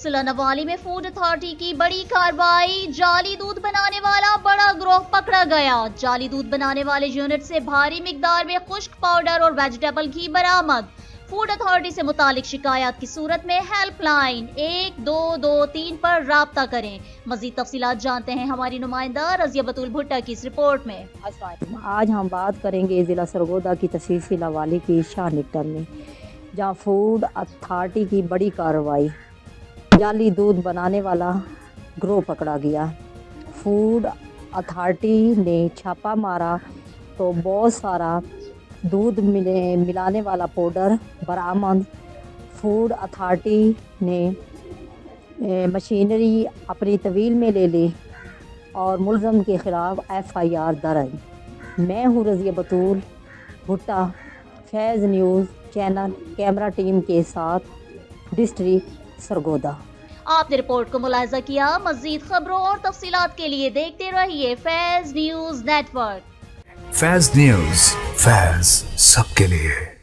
ضلع نوالی میں food authority کی بڑی کارروائی، جعلی دودھ بنانے والا بڑا گروہ پکڑا گیا۔ جعلی دودھ بنانے والے یونٹ سے بھاری مقدار میں خشک پاؤڈر اور ویجیٹیبل گھی برآمد۔ فوڈ اتھارٹی سے متعلق شکایات کی صورت میں ہیلپ لائن 1223 پر رابطہ کریں۔ مزید تفصیلات جانتے ہیں ہماری نمائندہ رضیہ بطول بھٹہ کی اس رپورٹ میں۔ آج ہم بات کریں گے ضلع سرگودا کی تخصیصی نوالی کی شاہ نکٹر میں، جہاں فوڈ اتھارٹی کی بڑی کارروائی، جعلی دودھ بنانے والا گروہ پکڑا گیا۔ فوڈ اتھارٹی نے چھاپا مارا تو بہت سارا دودھ ملانے والا پاؤڈر برآمد۔ فوڈ اتھارٹی نے مشینری اپنی تحویل میں لے لی اور ملزم کے خلاف FIR درج۔ میں ہوں رضیہ بطول بھٹہ، فیض نیوز چینل کیمرہ ٹیم کے ساتھ، ڈسٹرکٹ سرگودا۔ آپ نے رپورٹ کو ملاحظہ کیا۔ مزید خبروں اور تفصیلات کے لیے دیکھتے رہیے فیض نیوز نیٹ ورک۔ فیض نیوز، فیض سب کے لیے۔